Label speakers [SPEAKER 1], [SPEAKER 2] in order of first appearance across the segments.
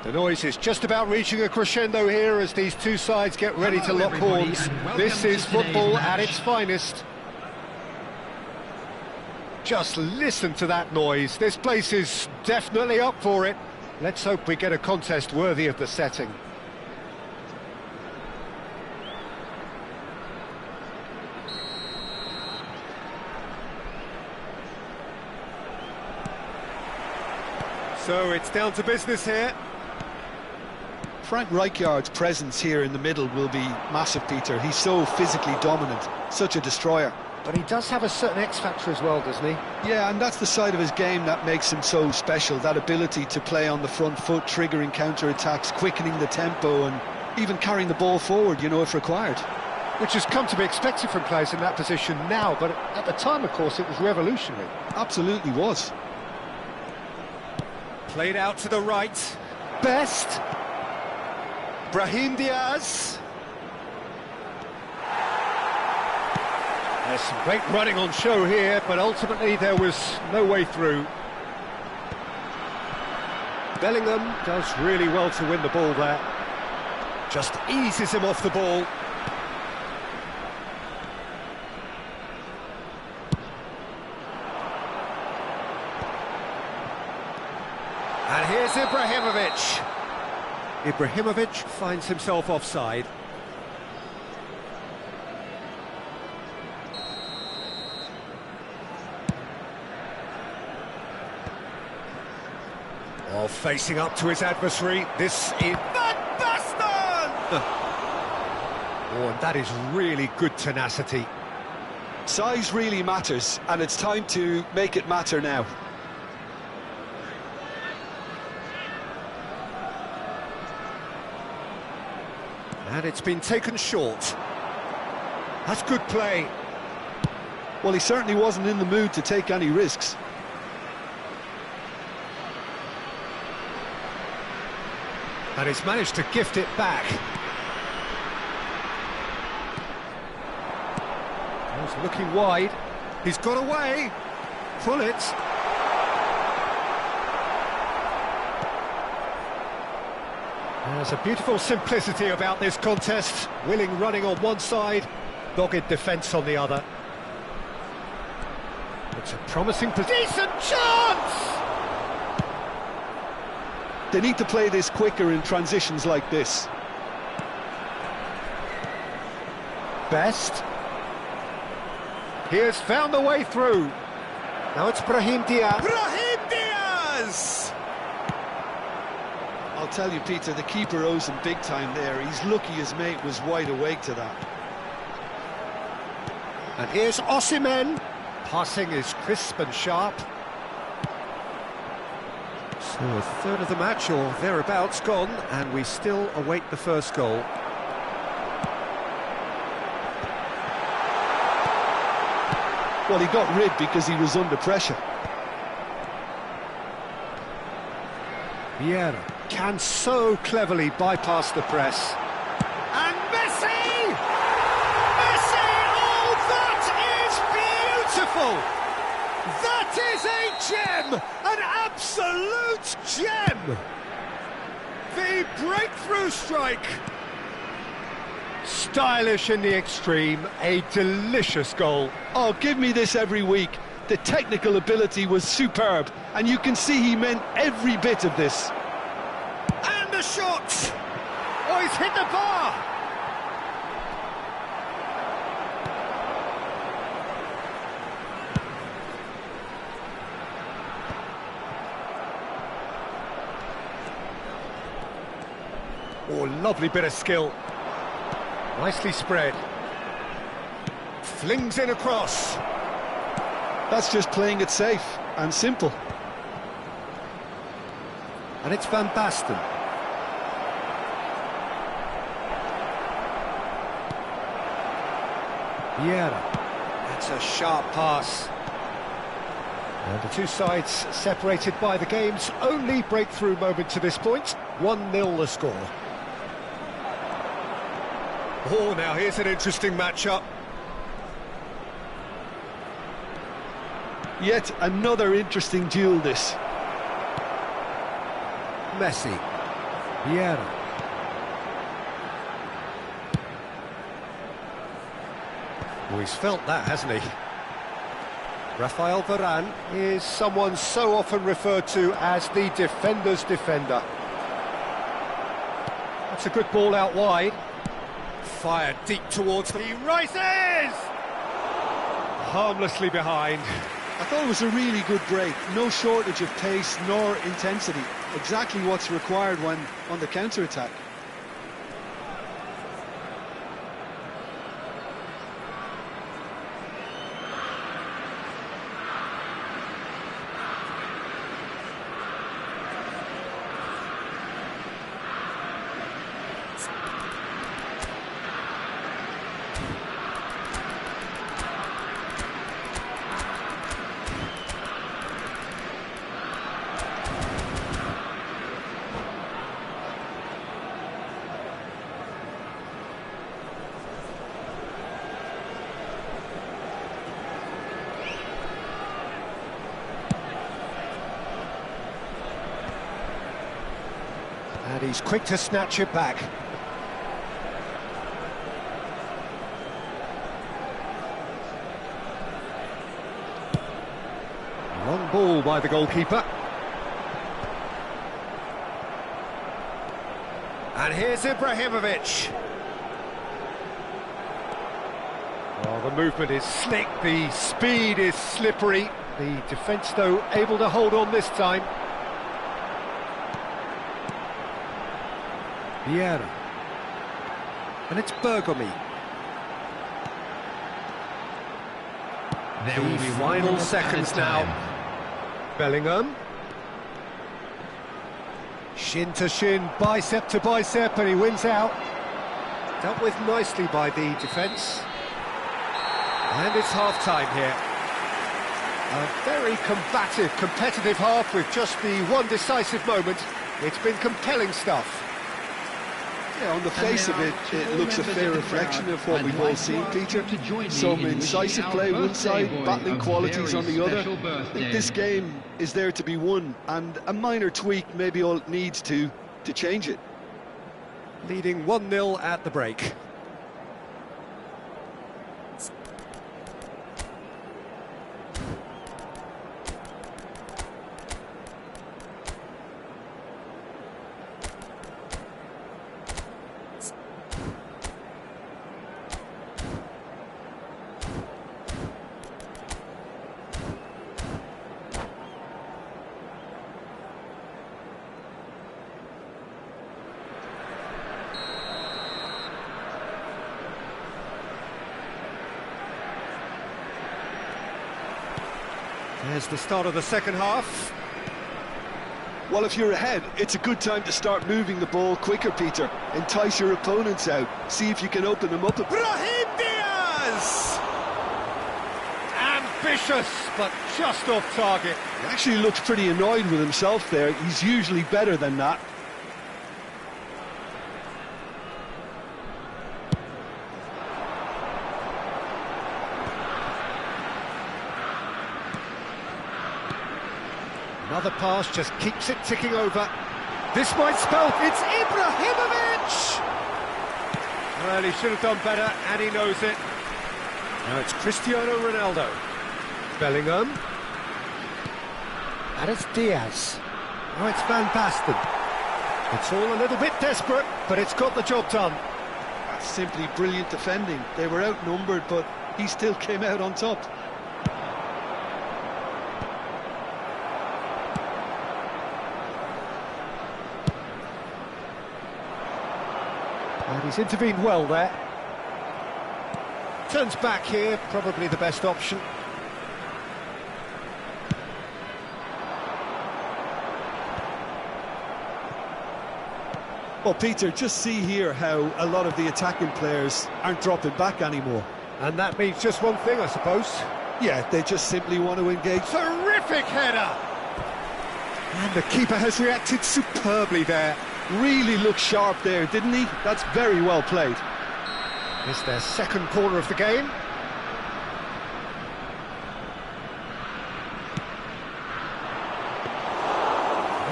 [SPEAKER 1] The noise is just about reaching a crescendo here as these two sides get ready to lock horns. This is football at its finest. Just listen to that noise. This place is definitely up for it. Let's hope we get a contest worthy of the setting. So it's down to business here.
[SPEAKER 2] Frank Rijkaard's presence here in the middle will be massive, Peter. He's so physically dominant, such a destroyer.
[SPEAKER 1] But he does have a certain X-factor as well, doesn't he?
[SPEAKER 2] Yeah, and that's the side of his game that makes him so special, that ability to play on the front foot, triggering counter-attacks, quickening the tempo, and even carrying the ball forward, you know, if required.
[SPEAKER 1] Which has come to be expected from players in that position now, but at the time, of course, it was revolutionary.
[SPEAKER 2] Absolutely was.
[SPEAKER 1] Played out to the right. Best. Brahim Diaz. There's some great running on show here, but ultimately there was no way through. Bellingham does really well to win the ball there. Just eases him off the ball. And here's Ibrahimovic. Ibrahimovic finds himself offside. Oh, facing up to his adversary. This is Van Basten! Oh, and that is really good tenacity.
[SPEAKER 2] Size really matters, and it's time to make it matter now.
[SPEAKER 1] And it's been taken short. That's good play.
[SPEAKER 2] Well, he certainly wasn't in the mood to take any risks.
[SPEAKER 1] And he's managed to gift it back. He's looking wide. He's got away. Pull it. There's a beautiful simplicity about this contest. Willing running on one side, dogged defence on the other. It's a promising decent chance!
[SPEAKER 2] They need to play this quicker in transitions like this.
[SPEAKER 1] Best. He has found a way through. Now it's Brahim Diaz. Brahim Diaz!
[SPEAKER 2] I'll tell you, Peter, the keeper owes him big time there. He's lucky his mate was wide awake to that.
[SPEAKER 1] And here's Osimhen. Passing is crisp and sharp. So a third of the match or thereabouts gone, and we still await the first goal.
[SPEAKER 2] Well, he got rid because he was under pressure.
[SPEAKER 1] Vieira can so cleverly bypass the press. And Messi! Messi! Oh, that is beautiful! That is a gem! An absolute gem! The breakthrough strike! Stylish in the extreme, a delicious goal.
[SPEAKER 2] Oh, give me this every week. The technical ability was superb, and you can see he meant every bit of this.
[SPEAKER 1] And a shot! Oh, he's hit the bar! Oh, lovely bit of skill. Nicely spread. Flings in across.
[SPEAKER 2] That's just playing it safe and simple.
[SPEAKER 1] And it's Van Basten. Vieira. That's a sharp pass. And the two sides separated by the game's only breakthrough moment to this point. 1-0 the score. Oh, now here's an interesting matchup.
[SPEAKER 2] Yet another interesting duel, this.
[SPEAKER 1] Messi. Vieira. Oh, he's felt that, hasn't he? Rafael Varane is someone so often referred to as the defender's defender. That's a good ball out wide. Fired deep towards the... He rises! Harmlessly behind.
[SPEAKER 2] I thought it was a really good break. No shortage of pace nor intensity. Exactly what's required when on the counter-attack.
[SPEAKER 1] And he's quick to snatch it back. Long ball by the goalkeeper. And here's Ibrahimovic. Oh, the movement is slick, the speed is slippery. The defence, though, able to hold on this time. Vieira. And it's Bergomi.
[SPEAKER 3] There will be
[SPEAKER 1] Final seconds now. Bellingham. Shin to shin, bicep to bicep, and he wins out. Dealt with nicely by the defence. And it's half-time here. A very combative, competitive half with just the one decisive moment. It's been compelling stuff.
[SPEAKER 2] Yeah, on the face of it, it looks a fair reflection of what we've all seen, Peter. Some incisive play one side, battling qualities on the other. I think this game is there to be won, and a minor tweak maybe all it needs to change it.
[SPEAKER 1] Leading 1-0 at the break. There's the start of the second half.
[SPEAKER 2] Well, if you're ahead, it's a good time to start moving the ball quicker, Peter. Entice your opponents out. See if you can open them up.
[SPEAKER 1] Brahim Diaz! And Vicious, but just off target.
[SPEAKER 2] He actually looks pretty annoyed with himself there. He's usually better than that.
[SPEAKER 1] Another pass just keeps it ticking over. This might spell it's Ibrahimovic! Well, he should have done better, and he knows it. Now it's Cristiano Ronaldo. Bellingham. And it's Diaz. Now it's Van Basten. It's all a little bit desperate, but it's got the job done.
[SPEAKER 2] That's simply brilliant defending. They were outnumbered, but he still came out on top.
[SPEAKER 1] And he's intervened well there. Turns back here, probably the best option.
[SPEAKER 2] Well, Peter, just see here how a lot of the attacking players aren't dropping back anymore.
[SPEAKER 1] And that means just one thing, I suppose.
[SPEAKER 2] Yeah, they just simply want to engage.
[SPEAKER 1] Terrific header! And the keeper has reacted superbly there.
[SPEAKER 2] Really looked sharp there, didn't he? That's very well played.
[SPEAKER 1] It's their second corner of the game.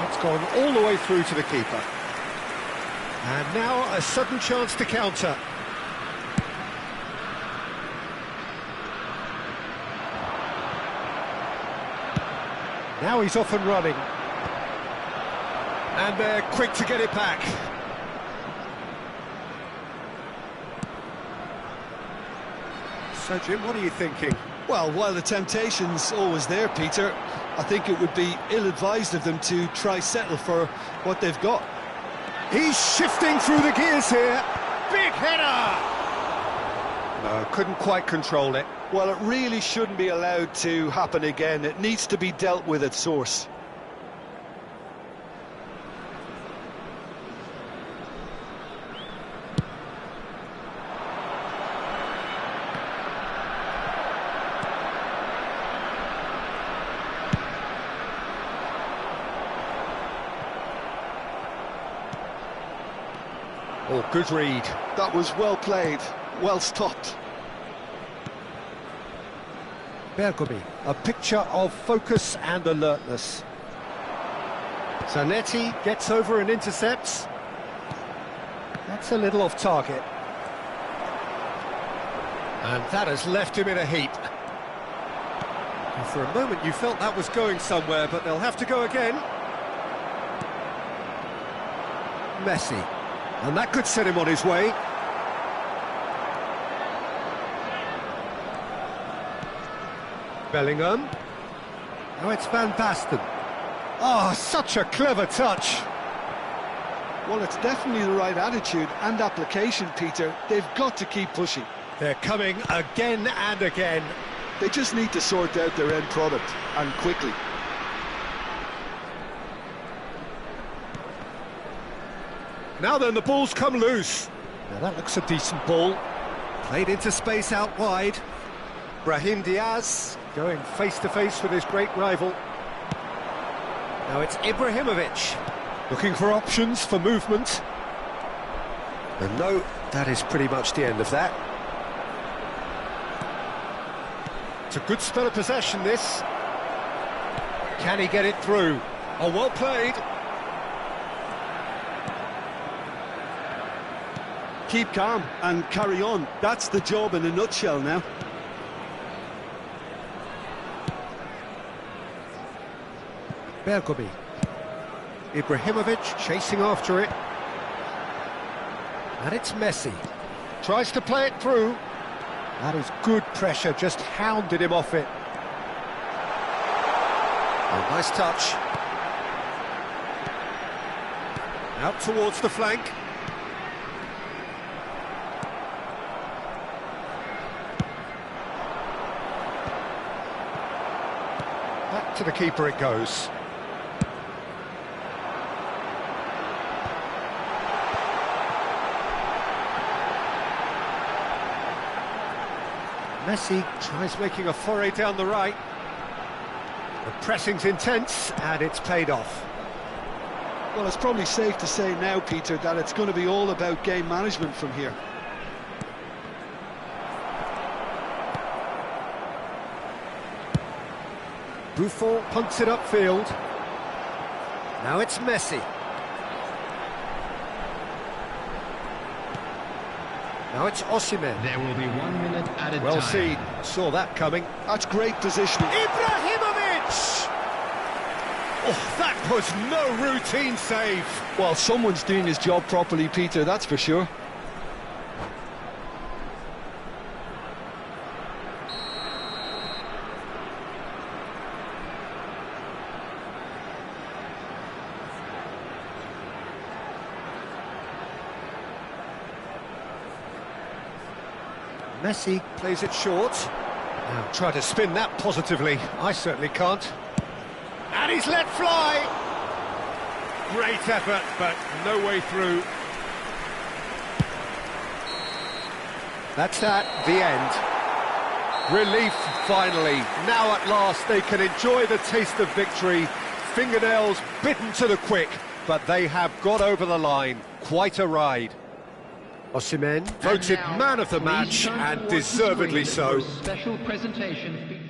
[SPEAKER 1] It's gone all the way through to the keeper. And now a sudden chance to counter. Now he's off and running. And they're quick to get it back. So, Jim, what are you thinking?
[SPEAKER 2] Well, while the temptation's always there, Peter, I think it would be ill-advised of them to try settle for what they've got.
[SPEAKER 1] He's shifting through the gears here. Big header! No, couldn't quite control it.
[SPEAKER 2] Well, it really shouldn't be allowed to happen again. It needs to be dealt with at source.
[SPEAKER 1] Oh, good read.
[SPEAKER 2] That was well played, well stopped.
[SPEAKER 1] Bergomi, a picture of focus and alertness. Zanetti gets over and intercepts. That's a little off target. And that has left him in a heap. And for a moment you felt that was going somewhere, but they'll have to go again. Messi. And that could set him on his way. Bellingham. Now it's Van Basten. Oh, such a clever touch.
[SPEAKER 2] Well, it's definitely the right attitude and application, Peter. They've got to keep pushing.
[SPEAKER 1] They're coming again and again.
[SPEAKER 2] They just need to sort out their end product, and quickly.
[SPEAKER 1] Now then, the ball's come loose. Now that looks a decent ball. Played into space out wide. Brahim Diaz going face-to-face with his great rival. Now it's Ibrahimovic. Looking for options for movement. And no, that is pretty much the end of that. It's a good spell of possession, this. Can he get it through? Oh, well played.
[SPEAKER 2] Keep calm and carry on. That's the job in a nutshell now.
[SPEAKER 1] Bergomi. Ibrahimovic chasing after it. And it's Messi. Tries to play it through. That is good pressure, just hounded him off it. Oh, nice touch. Out towards the flank. Back to the keeper it goes. Messi tries making a foray down the right. The pressing's intense, and it's paid off.
[SPEAKER 2] Well, it's probably safe to say now, Peter, that it's going to be all about game management from here.
[SPEAKER 1] Buffon punts it upfield. Now it's Messi. Now it's Osimhen.
[SPEAKER 3] There will be 1 minute added
[SPEAKER 1] Well
[SPEAKER 3] time.
[SPEAKER 1] seen, saw that coming.
[SPEAKER 2] That's great positioning.
[SPEAKER 1] Ibrahimovic! Oh, that was no routine save.
[SPEAKER 2] Well, someone's doing his job properly, Peter, that's for sure.
[SPEAKER 1] Messi plays it short. Now try to spin that positively. I certainly can't. And he's let fly. Great effort, but no way through. That's that, the end. Relief, finally. Now at last they can enjoy the taste of victory. Fingernails bitten to the quick, but they have got over the line. Quite a ride. Osimhen voted man of the match, and deservedly so.
[SPEAKER 3] Special presentation.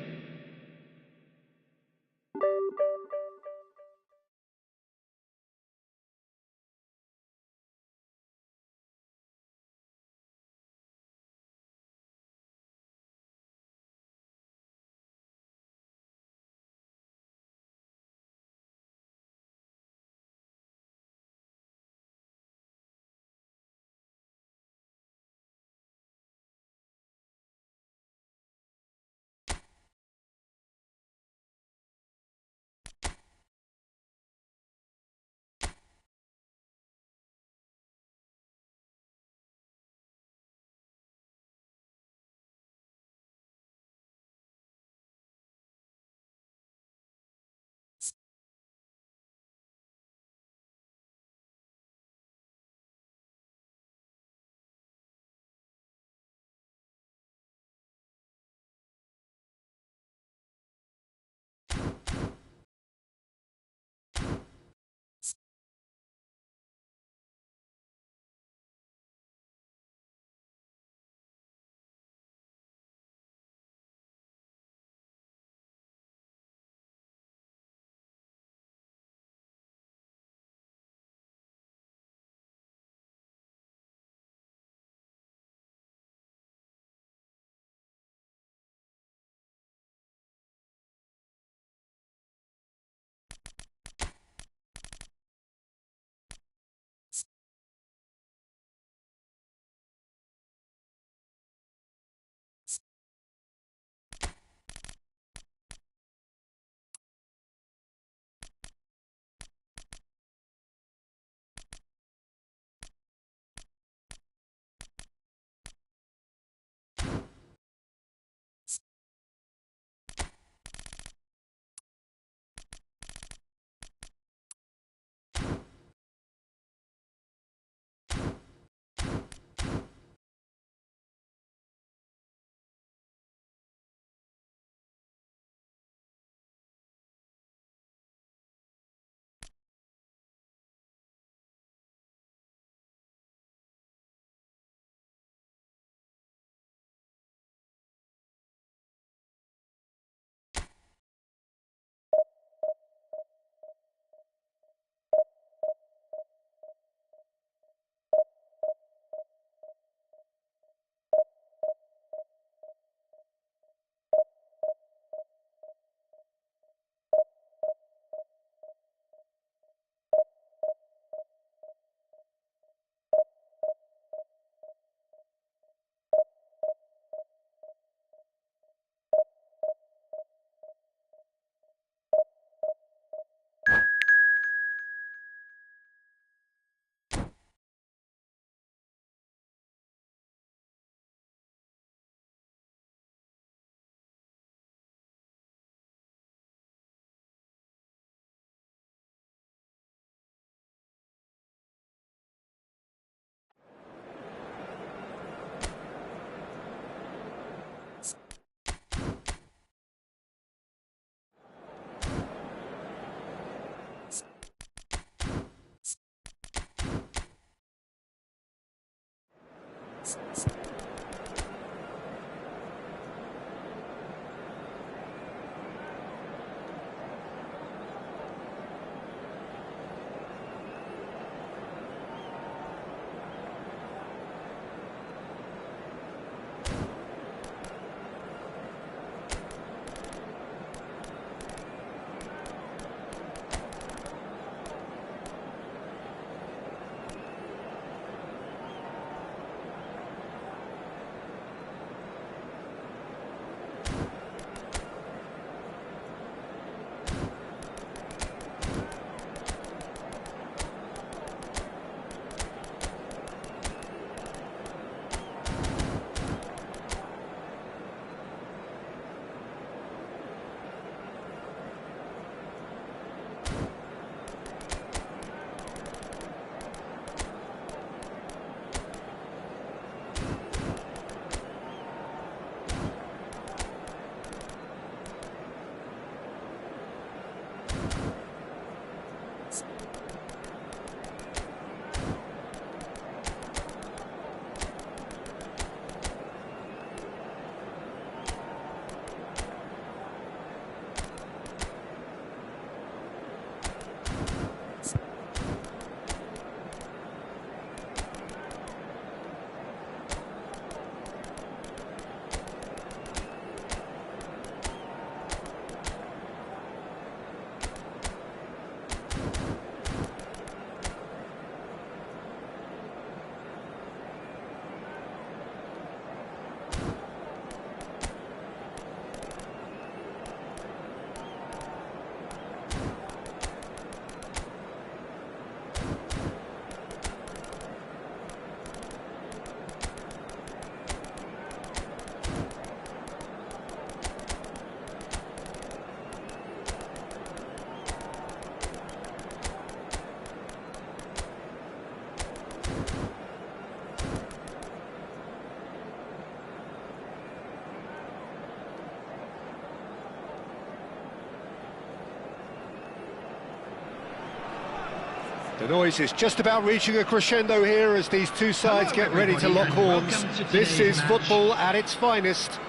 [SPEAKER 1] The noise is just about reaching a crescendo here as these two sides get ready to lock horns. This is football at its finest.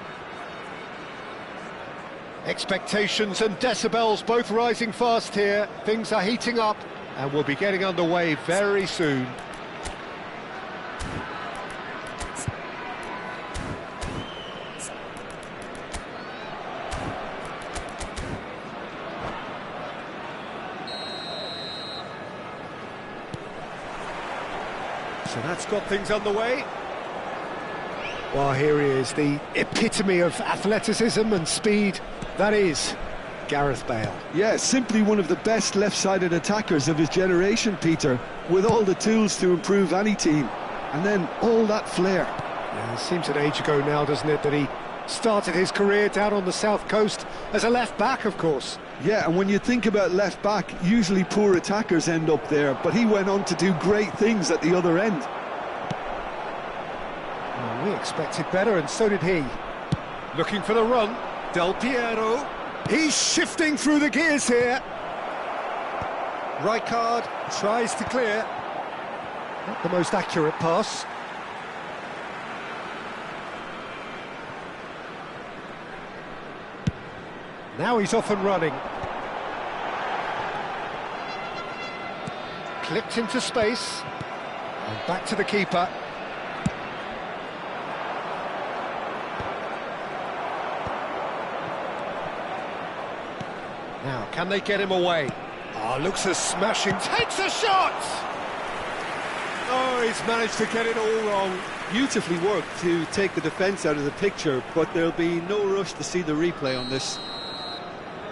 [SPEAKER 1] Expectations and decibels both rising fast here. Things are heating up and we'll be getting underway very soon. So that's got things underway. Well, here he is, the epitome of athleticism and speed. That is Gareth Bale.
[SPEAKER 2] Yeah, simply one of the best left-sided attackers of his generation, Peter, with all the tools to improve any team. And then all that flair.
[SPEAKER 1] Yeah, it seems an age ago now, doesn't it, that he started his career down on the south coast as a left-back, of course.
[SPEAKER 2] Yeah, and when you think about left-back, usually poor attackers end up there, but he went on to do great things at the other end.
[SPEAKER 1] Well, we expected better, and so did he. Looking for the run, Del Piero. He's shifting through the gears here. Rijkaard tries to clear. Not the most accurate pass. Now he's off and running. Clipped into space. And back to the keeper. Now, can they get him away? Oh, looks a smashing, takes a shot! Oh, he's managed to get it all wrong.
[SPEAKER 2] Beautifully worked to take the defence out of the picture, but there'll be no rush to see the replay on this.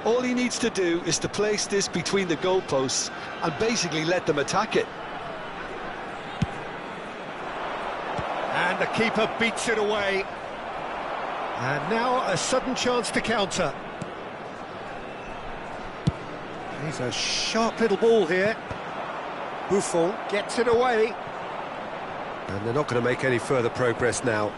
[SPEAKER 2] All he needs to do is to place this between the goalposts and basically let them attack it.
[SPEAKER 1] And the keeper beats it away. And now a sudden chance to counter. He's a sharp little ball here. Buffon gets it away. And they're not going to make any further progress now.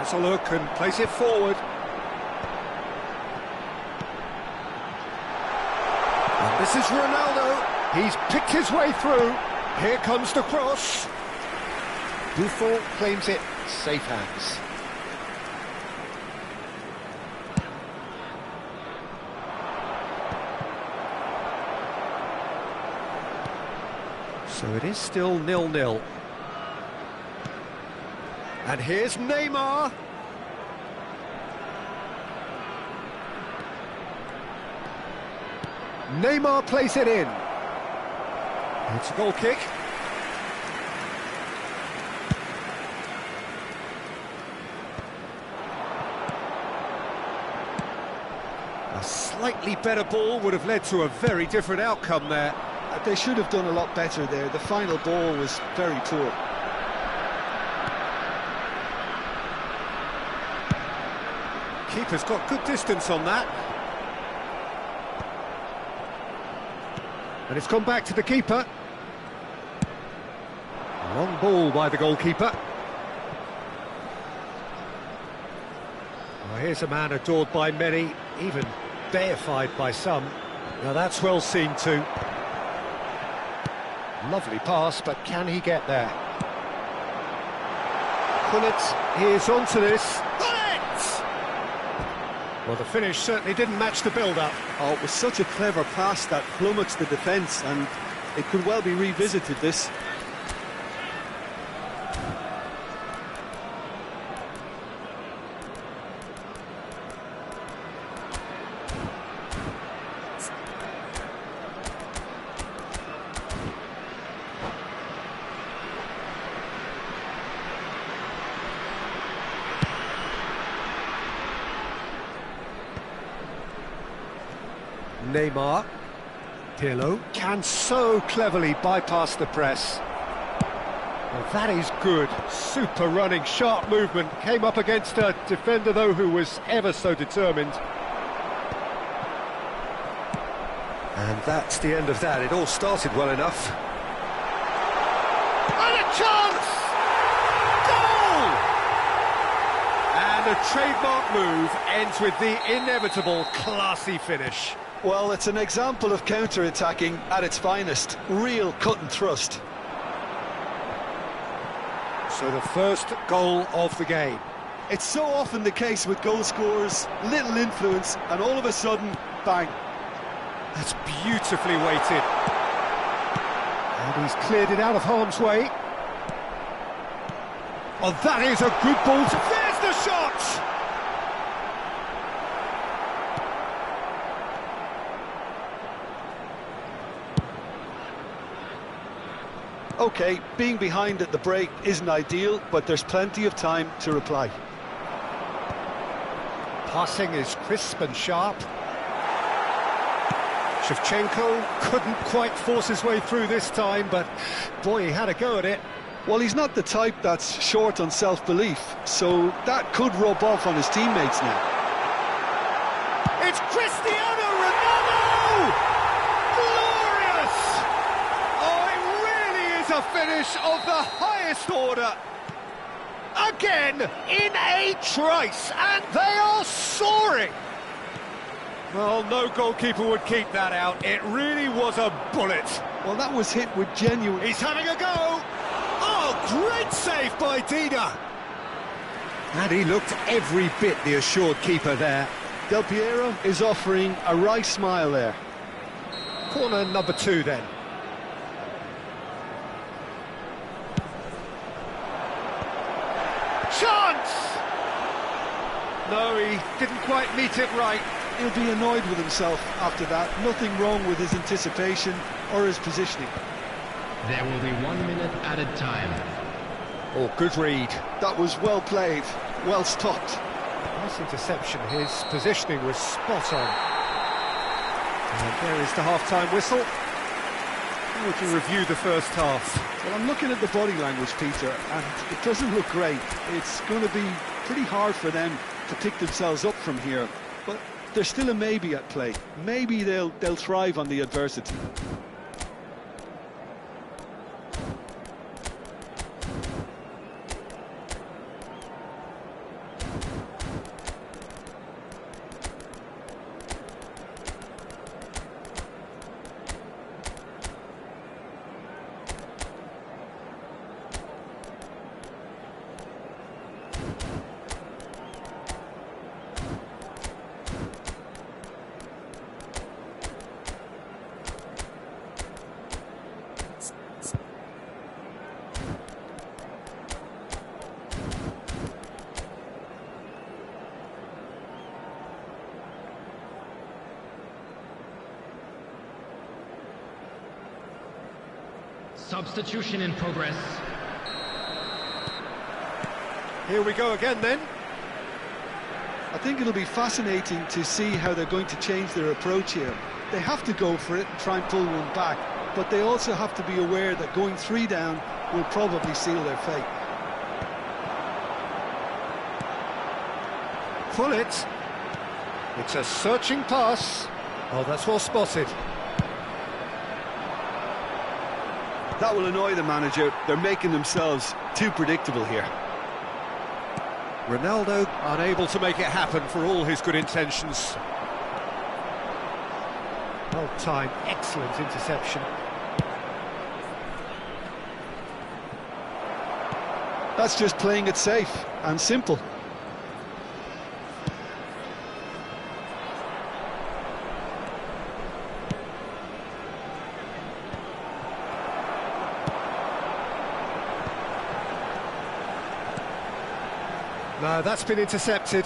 [SPEAKER 1] Has a look and plays it forward. And this is Ronaldo. He's picked his way through. Here comes the cross. Buffon claims it. Safe hands. So it is still 0-0. And here's Neymar. Neymar plays it in. It's a goal kick. A slightly better ball would have led to a very different outcome there.
[SPEAKER 2] They should have done a lot better there. The final ball was very poor.
[SPEAKER 1] Keeper's got good distance on that. And it's gone back to the keeper. Long ball by the goalkeeper. Well, here's a man adored by many, even deified by some. Now that's well seen too. Lovely pass, but can he get there? Gullit is onto this. Gullit! Well, the finish certainly didn't match the build-up.
[SPEAKER 2] Oh, it was such a clever pass that flummoxed the defence, and it could well be revisited, this.
[SPEAKER 1] Neymar. Pirlo can so cleverly bypass the press. Well, that is good. Super running, sharp movement. Came up against a defender, though, who was ever so determined. And that's the end of that. It all started well enough. And a chance! Goal! And a trademark move ends with the inevitable classy finish.
[SPEAKER 2] Well, it's an example of counter-attacking at its finest. Real cut and thrust.
[SPEAKER 1] So the first goal of the game.
[SPEAKER 2] It's so often the case with goal scorers, little influence, and all of a sudden, bang.
[SPEAKER 1] That's beautifully weighted. And he's cleared it out of harm's way. Oh, that is a good ball. There's the shot!
[SPEAKER 2] OK, being behind at the break isn't ideal, but there's plenty of time to reply.
[SPEAKER 1] Passing is crisp and sharp. Shevchenko couldn't quite force his way through this time, but boy, he had a go at it.
[SPEAKER 2] Well, he's not the type that's short on self-belief, so that could rub off on his teammates now.
[SPEAKER 1] It's Cristiano Ronaldo! Glorious! Oh, it really is a finish of the highest order. Again, in a trice, and they are soaring. Well, no goalkeeper would keep that out. It really was a bullet.
[SPEAKER 2] Well, that was hit with genuine...
[SPEAKER 1] He's having a go! Oh, great save by Tika! And he looked every bit the assured keeper there.
[SPEAKER 2] Del Piero is offering a wry smile there.
[SPEAKER 1] Corner number 2 then. Chance! No, he didn't quite meet it right.
[SPEAKER 2] He'll be annoyed with himself after that. Nothing wrong with his anticipation or his positioning.
[SPEAKER 3] There will be 1 minute added time.
[SPEAKER 1] Oh, good read.
[SPEAKER 2] That was well played, well stopped.
[SPEAKER 1] Nice interception. His positioning was spot on. And there is the half-time whistle. And we can review the first half.
[SPEAKER 2] Well, I'm looking at the body language, Peter, and it doesn't look great. It's going to be pretty hard for them to pick themselves up from here. But there's still a maybe at play. Maybe they'll thrive on the adversity.
[SPEAKER 3] Substitution in progress.
[SPEAKER 1] Here we go again then.
[SPEAKER 2] I think it'll be fascinating to see how they're going to change their approach here. They have to go for it and try and pull one back, but they also have to be aware that going 3 down will probably seal their fate.
[SPEAKER 1] Pull it. It's a searching pass. Oh, that's well spotted.
[SPEAKER 2] That will annoy the manager. They're making themselves too predictable here.
[SPEAKER 1] Ronaldo unable to make it happen for all his good intentions. Well timed, excellent interception.
[SPEAKER 2] That's just playing it safe and simple.
[SPEAKER 1] No, that's been intercepted.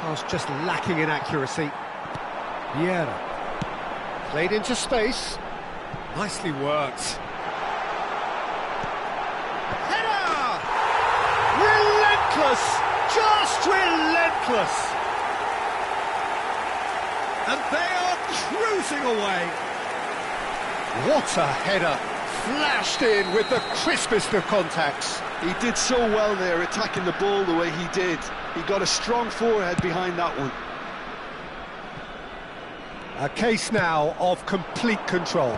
[SPEAKER 1] Pass just lacking in accuracy. Vieira. Played into space. Nicely worked. Header! Relentless! Just relentless! And they are cruising away. What a header! Flashed in with the crispest of contacts.
[SPEAKER 2] He did so well there, attacking the ball the way he did. He got a strong forehead behind that one.
[SPEAKER 1] A case now of complete control.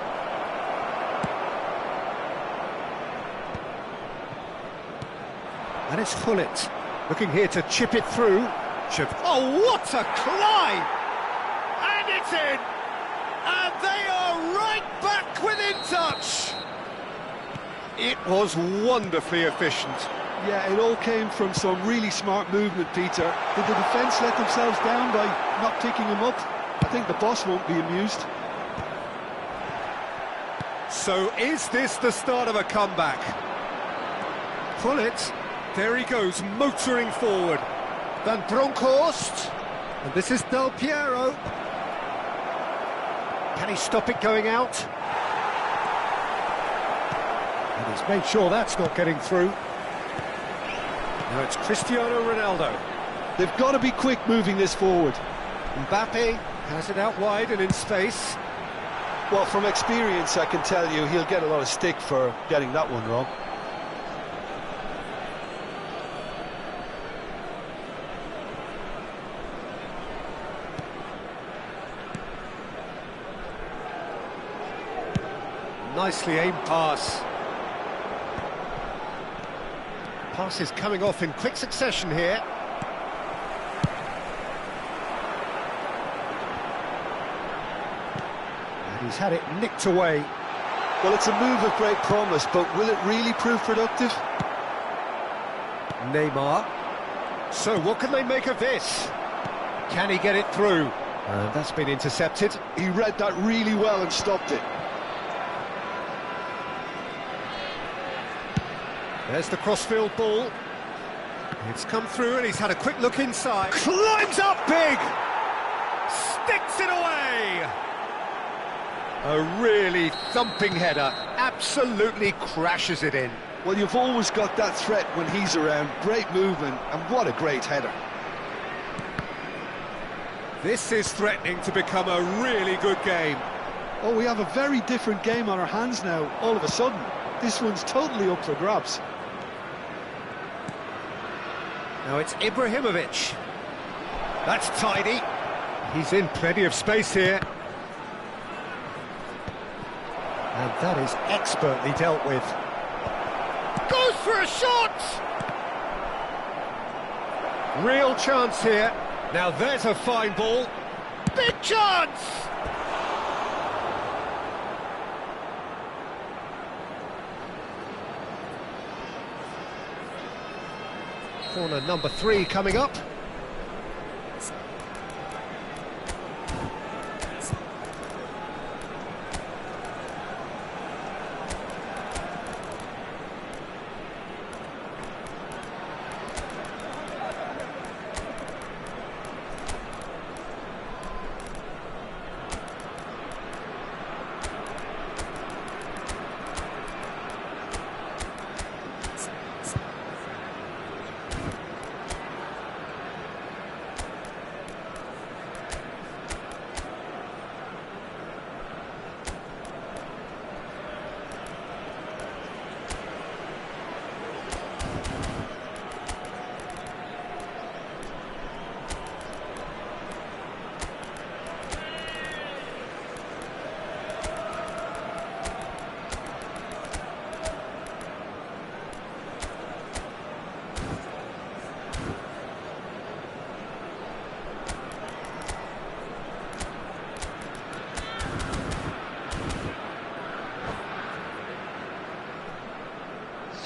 [SPEAKER 1] And it's Hullet, looking here to chip it through. Oh, what a climb! And it's in! And they are right back within touch! It was wonderfully efficient.
[SPEAKER 2] Yeah, it all came from some really smart movement, Peter. Did the defence let themselves down by not picking him up? I think the boss won't be amused.
[SPEAKER 1] So is this the start of a comeback? Pull it. There he goes, motoring forward. Van Bronckhorst. And this is Del Piero. Can he stop it going out? And he's made sure that's not getting through. Now it's Cristiano Ronaldo.
[SPEAKER 2] They've got to be quick moving this forward.
[SPEAKER 1] Mbappe has it out wide and in space.
[SPEAKER 2] Well, from experience, I can tell you he'll get a lot of stick for getting that one wrong.
[SPEAKER 1] Nicely aimed pass. Pass is coming off in quick succession here. And he's had it nicked away.
[SPEAKER 2] Well, it's a move of great promise, but will it really prove productive?
[SPEAKER 1] Neymar. So what can they make of this? Can he get it through? That's been intercepted.
[SPEAKER 2] He read that really well and stopped it.
[SPEAKER 1] There's the crossfield ball. It's come through and he's had a quick look inside. Climbs up big! Sticks it away! A really thumping header. Absolutely crashes it in.
[SPEAKER 2] Well, you've always got that threat when he's around. Great movement, and what a great header.
[SPEAKER 1] This is threatening to become a really good game.
[SPEAKER 2] Oh, we have a very different game on our hands now, all of a sudden. This one's totally up for grabs.
[SPEAKER 1] Now it's Ibrahimovic. That's tidy. He's in plenty of space here. And that is expertly dealt with. Goes for a shot! Real chance here. Now there's a fine ball. Big chance! Corner number 3 coming up.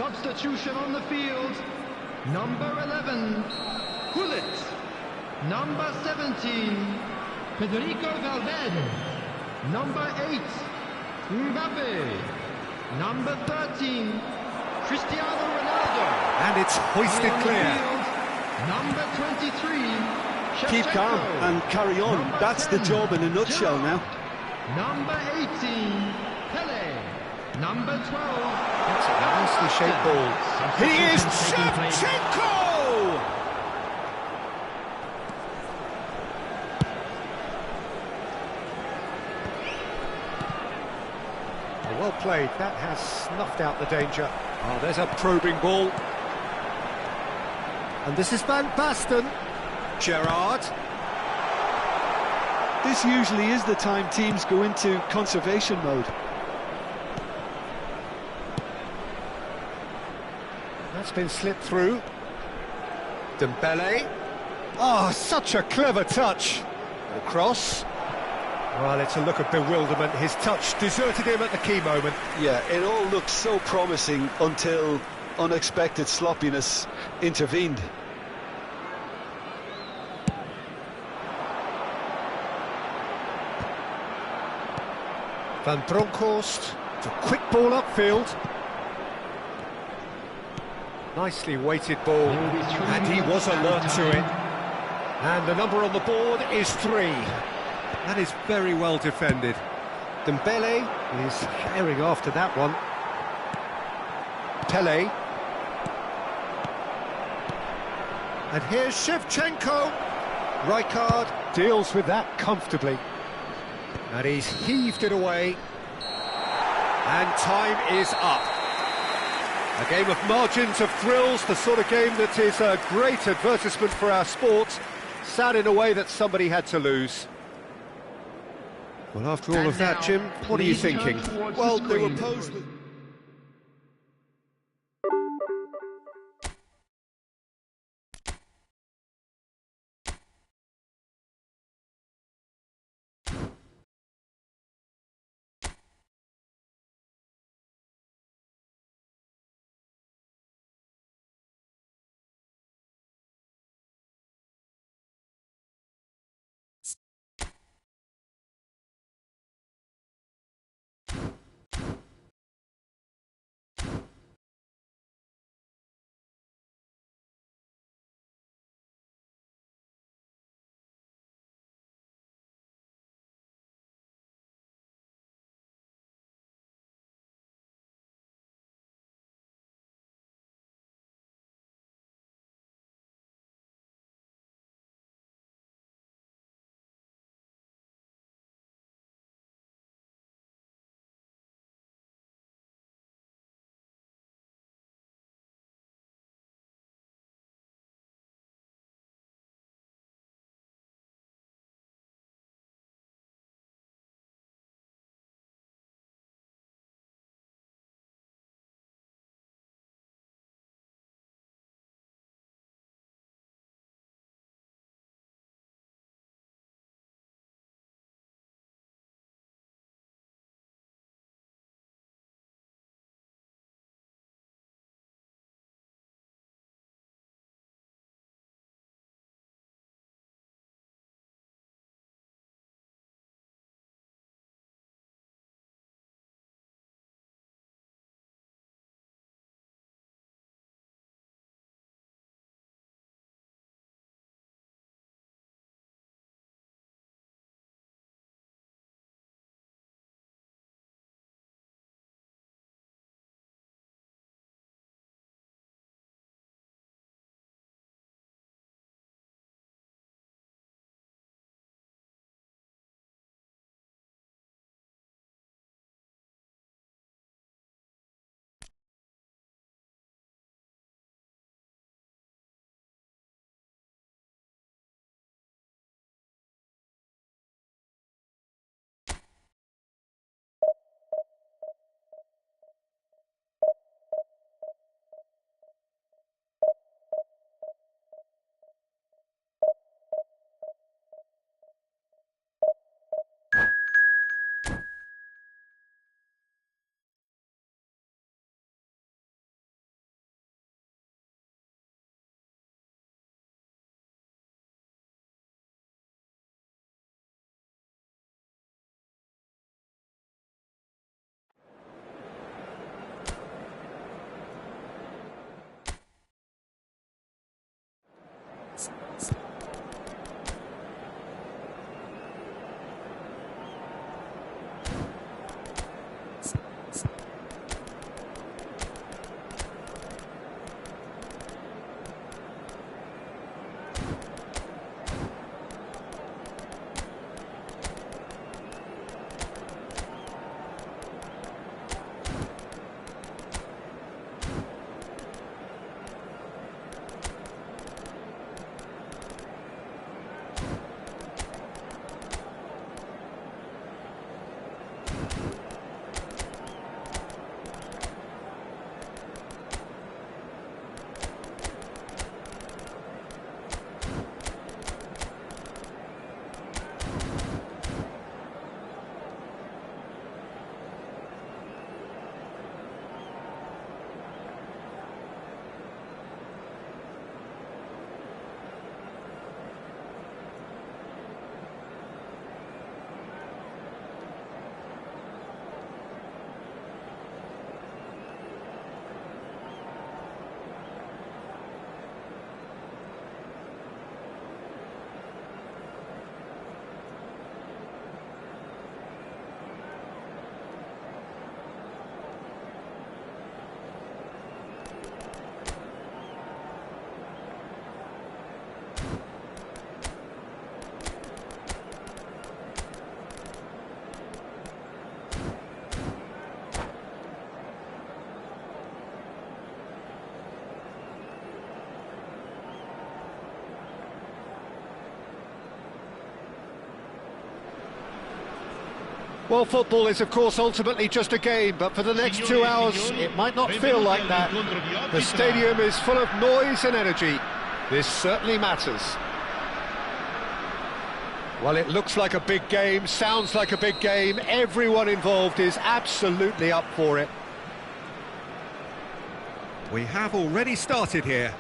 [SPEAKER 3] Substitution on the field. Number 11, Gullit. Number 17, Federico Valverde. Number 8, Mbappe. Number 13, Cristiano Ronaldo.
[SPEAKER 1] And it's hoisted clear.
[SPEAKER 3] Number 23,
[SPEAKER 2] Keep calm and carry on.
[SPEAKER 3] Number
[SPEAKER 2] That's the
[SPEAKER 3] 10,
[SPEAKER 2] job in a nutshell now.
[SPEAKER 3] Number 18, Pele. Number 12,
[SPEAKER 1] That's a nicely shaped ball. He is Shevchenko! Well played, that has snuffed out the danger. Oh, there's a probing ball. And this is Van Basten. Gerrard.
[SPEAKER 2] This usually is the time teams go into conservation mode.
[SPEAKER 1] That's been slipped through. Dembele. Oh, such a clever touch. The cross. Well, it's a look of bewilderment. His touch deserted him at the key moment.
[SPEAKER 2] Yeah, it all looked so promising until unexpected sloppiness intervened.
[SPEAKER 1] Van Bronckhorst. It's a quick ball upfield. Nicely weighted ball, and he was alert to it. And the number on the board is 3. That is very well defended. Dembele is herring after that one. Pele. And here's Shevchenko. Rijkaard deals with that comfortably. And he's heaved it away. And time is up. A game of margins, of thrills, the sort of game that is a great advertisement for our sport. Sad in a way that somebody had to lose. Well, after all of that, Jim, what are you thinking?
[SPEAKER 2] Well, they were posed with...
[SPEAKER 1] Well, football is, of course, ultimately just a game, but for the next 2 hours, it might not feel like that. The stadium is full of noise and energy. This certainly matters. Well, it looks like a big game, sounds like a big game. Everyone involved is absolutely up for it. We have already started here.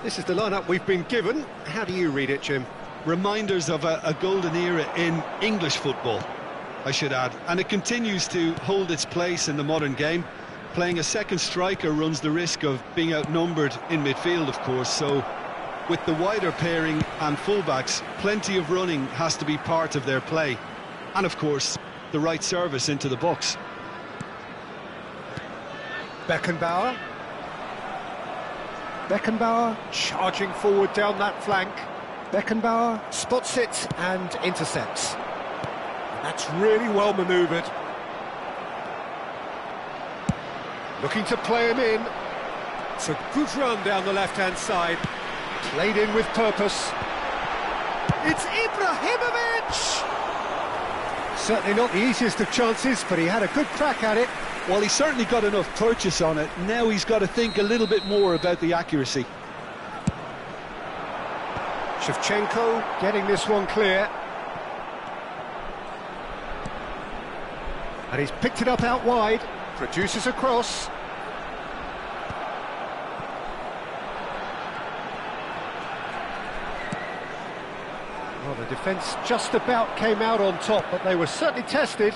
[SPEAKER 1] This is the lineup we've been given. How do you read it, Jim?
[SPEAKER 2] Reminders of a golden era in English football, I should add. And it continues to hold its place in the modern game. Playing a second striker runs the risk of being outnumbered in midfield, of course, so with the wider pairing and fullbacks, plenty of running has to be part of their play. And of course, the right service into the box.
[SPEAKER 1] Beckenbauer. Beckenbauer charging forward down that flank. Beckenbauer spots it and intercepts. That's really well manoeuvred. Looking to play him in. It's a good run down the left-hand side. Played in with purpose. It's Ibrahimovic! Certainly not the easiest of chances, but he had a good crack at it.
[SPEAKER 2] Well, he certainly got enough purchase on it. Now he's got to think a little bit more about the accuracy.
[SPEAKER 1] Shevchenko getting this one clear. And he's picked it up out wide. Produces a cross. Well, the defence just about came out on top, but they were certainly tested.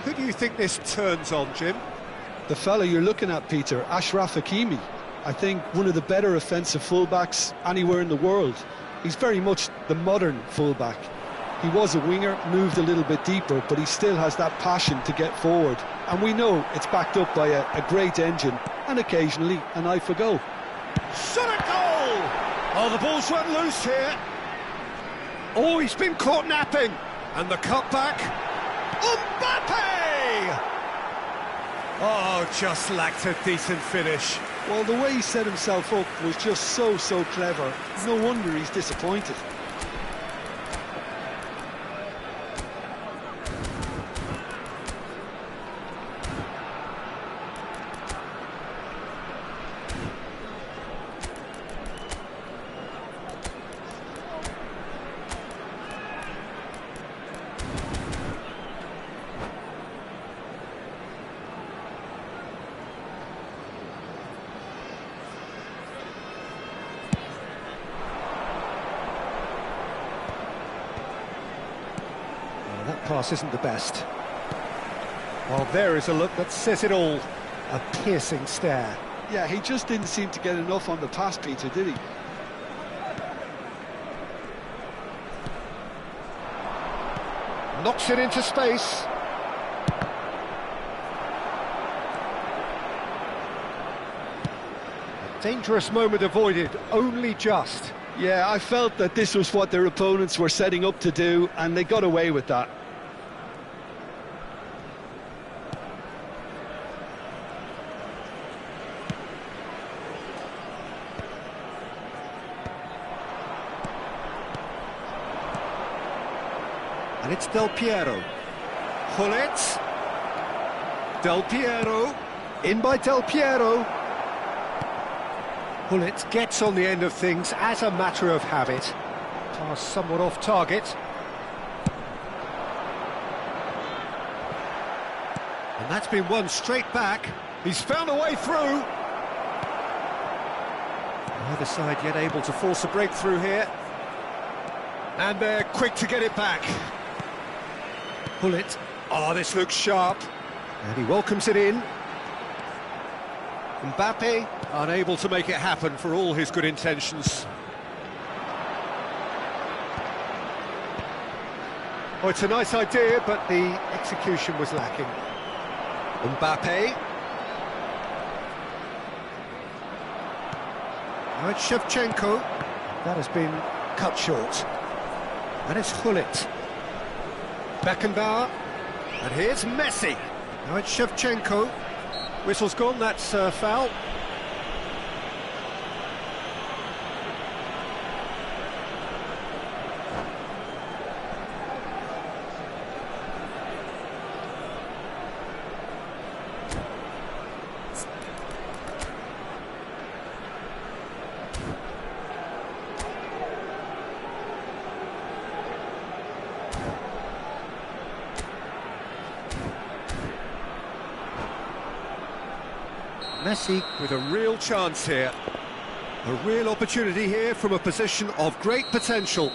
[SPEAKER 1] Who do you think this turns on, Jim?
[SPEAKER 2] The fella you're looking at, Peter, Ashraf Hakimi. I think one of the better offensive fullbacks anywhere in the world. He's very much the modern fullback. He was a winger, moved a little bit deeper, but he still has that passion to get forward. And we know it's backed up by a great engine, and occasionally an eye for goal.
[SPEAKER 1] Shot at goal! Oh, the ball's run loose here. Oh, he's been caught napping. And the cutback. Mbappe! Oh, just lacked a decent finish.
[SPEAKER 2] Well, the way he set himself up was just so clever. No wonder he's disappointed.
[SPEAKER 1] That pass isn't the best. Well, there is a look that says it all. A piercing stare.
[SPEAKER 2] Yeah, he just didn't seem to get enough on the pass, Peter, did he?
[SPEAKER 1] Knocks it into space. A dangerous moment avoided, only just.
[SPEAKER 2] Yeah, I felt that this was what their opponents were setting up to do, and they got away with that.
[SPEAKER 1] And it's Del Piero. Hullet. Del Piero. In by Del Piero. Hullet gets on the end of things as a matter of habit. Pass somewhat off target. And that's been won straight back. He's found a way through. Neither side yet able to force a breakthrough here. And they're quick to get it back. Hullet. Oh, this looks sharp. And he welcomes it in. Mbappe unable to make it happen for all his good intentions. Oh, it's a nice idea, but the execution was lacking. Mbappe. Now it's Shevchenko. That has been cut short. And it's Hullet. Beckenbauer. And here's Messi. Now it's Shevchenko. Whistle's gone, that's foul. Messi with a real chance here. A real opportunity here from a position of great potential.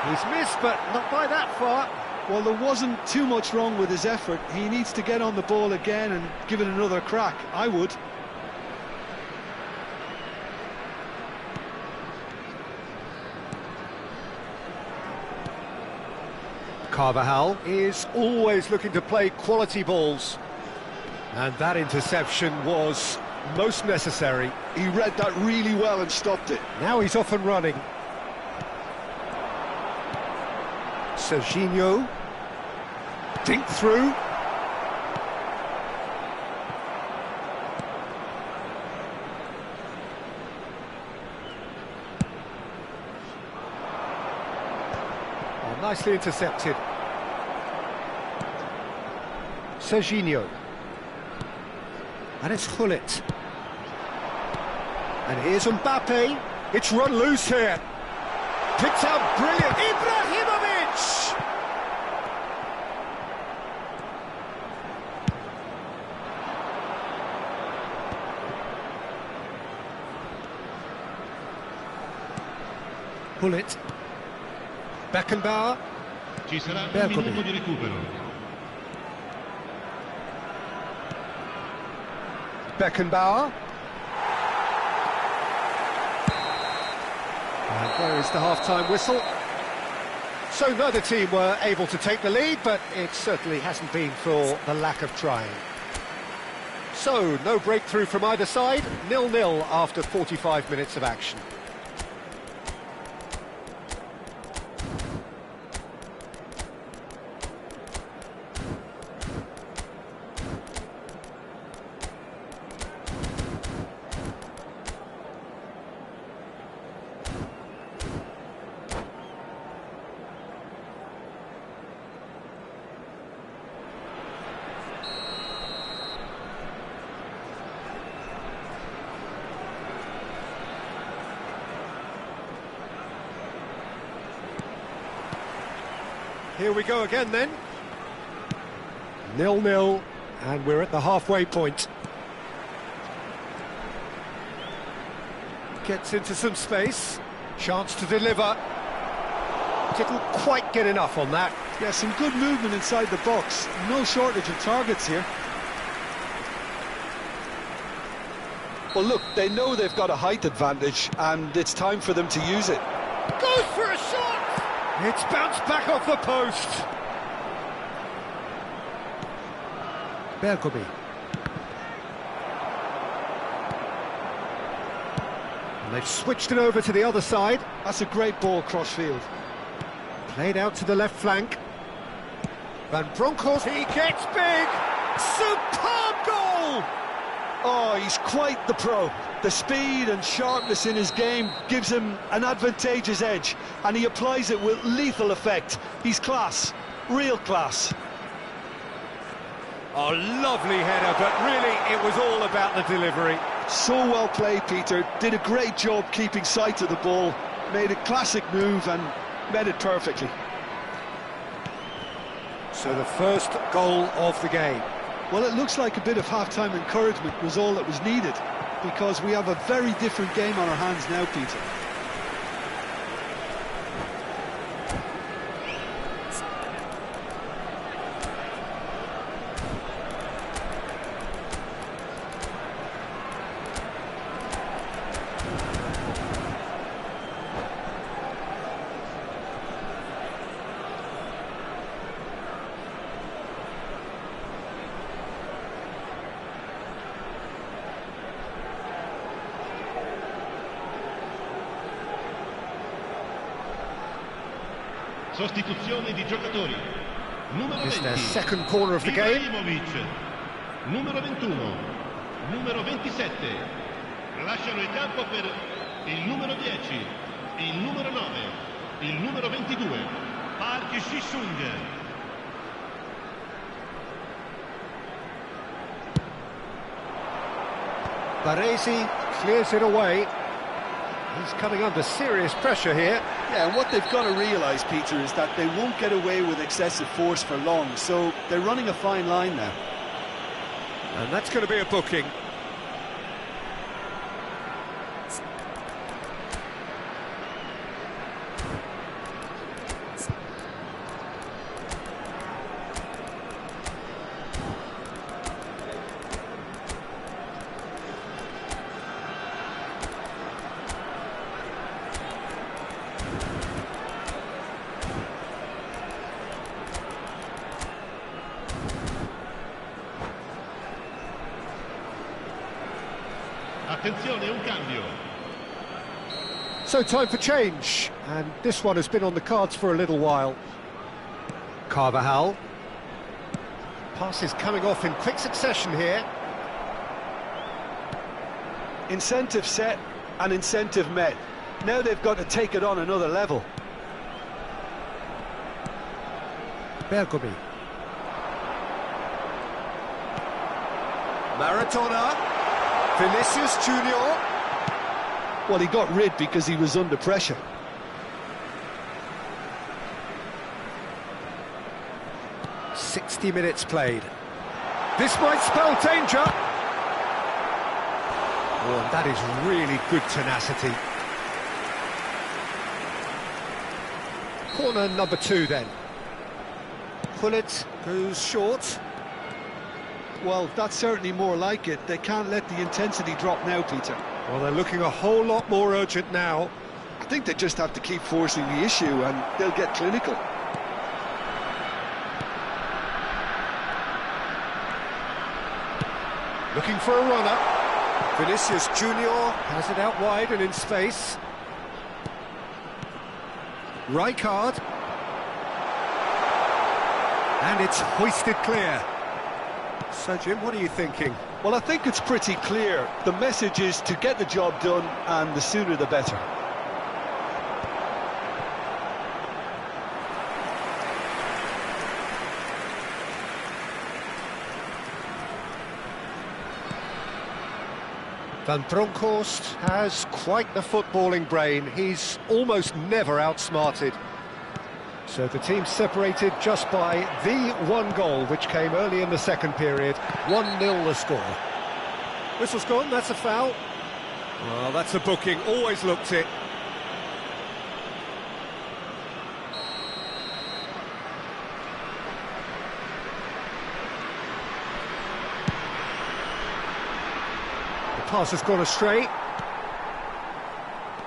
[SPEAKER 1] He's missed, but not by that far.
[SPEAKER 2] Well, there wasn't too much wrong with his effort. He needs to get on the ball again and give it another crack. I would.
[SPEAKER 1] Carvajal is always looking to play quality balls. And that interception was most necessary.
[SPEAKER 2] He read that really well and stopped it.
[SPEAKER 1] Now he's off and running. Serginho, dink through. Oh, nicely intercepted. Serginho. And it's Gullit. And here's Mbappe. It's run loose here. Picked out brilliant. Ibrahimovic! Gullit. Beckenbauer.
[SPEAKER 4] Ci sarà un
[SPEAKER 1] Bergomi.
[SPEAKER 4] minuto di recupero.
[SPEAKER 1] Beckenbauer. And there is the half-time whistle. So neither team were able to take the lead, but it certainly hasn't been for the lack of trying. So, no breakthrough from either side, 0-0 after 45 minutes of action. Here we go again then. 0-0, and we're at the halfway point. Gets into some space, chance to deliver. Didn't quite get enough on that.
[SPEAKER 2] Yeah, some good movement inside the box. No shortage of targets here. Well, look, they know they've got a height advantage, and it's time for them to use it.
[SPEAKER 1] Goes for a shot! It's bounced back off the post. Bergomi. And they've switched it over to the other side.
[SPEAKER 2] That's a great ball cross-field.
[SPEAKER 1] Played out to the left flank. Van Bronckhorst, he gets big! Superb goal!
[SPEAKER 2] Oh, he's quite the pro. The speed and sharpness in his game gives him an advantageous edge, and he applies it with lethal effect. He's class, real class.
[SPEAKER 1] Oh, lovely header, but really it was all about the delivery.
[SPEAKER 2] So well played, Peter. Did a great job keeping sight of the ball, made a classic move and met it perfectly.
[SPEAKER 1] So the first goal of the game.
[SPEAKER 2] Well, it looks like a bit of half-time encouragement was all that was needed, because we have a very different game on our hands now, Peter.
[SPEAKER 4] Sostituzione di giocatori. Numero
[SPEAKER 1] It's
[SPEAKER 4] 20.
[SPEAKER 1] their second corner of the game.
[SPEAKER 4] Ibrahimovic. Numero 21. Numero 27. Lasciano il campo per il numero 10. Il numero 9. Il numero 22. Park Ji-sung.
[SPEAKER 1] Baresi clears it away. He's coming under serious pressure here.
[SPEAKER 2] Yeah, and what they've got to realise, Peter, is that they won't get away with excessive force for long, so they're running a fine line now.
[SPEAKER 1] And that's going to be a booking.
[SPEAKER 4] Attenzione, un cambio.
[SPEAKER 1] So time for change, and this one has been on the cards for a little while. Carvajal. Passes coming off in quick succession here.
[SPEAKER 2] Incentive set and incentive met. Now they've got to take it on another level.
[SPEAKER 1] Bergomi. Maradona. Vinicius Junior.
[SPEAKER 2] Well, he got rid because he was under pressure.
[SPEAKER 1] .60 played. This might spell danger. Oh, and that is really good tenacity. Corner number 2 then. Gullit goes short.
[SPEAKER 2] Well, that's certainly more like it. They can't let the intensity drop now, Peter.
[SPEAKER 1] Well, they're looking a whole lot more urgent now.
[SPEAKER 2] I think they just have to keep forcing the issue and they'll get clinical.
[SPEAKER 1] Looking for a runner. Vinicius Junior has it out wide and in space. Rijkaard. And it's hoisted clear. So, Jim, what are you thinking?
[SPEAKER 2] Well, I think it's pretty clear. The message is to get the job done, and the sooner the better.
[SPEAKER 1] Van Bronckhorst has quite the footballing brain. He's almost never outsmarted. So the team separated just by the one goal, which came early in the second period. 1-0 the score. Whistle's gone, that's a foul. Well, that's a booking, always looked it. The pass has gone astray.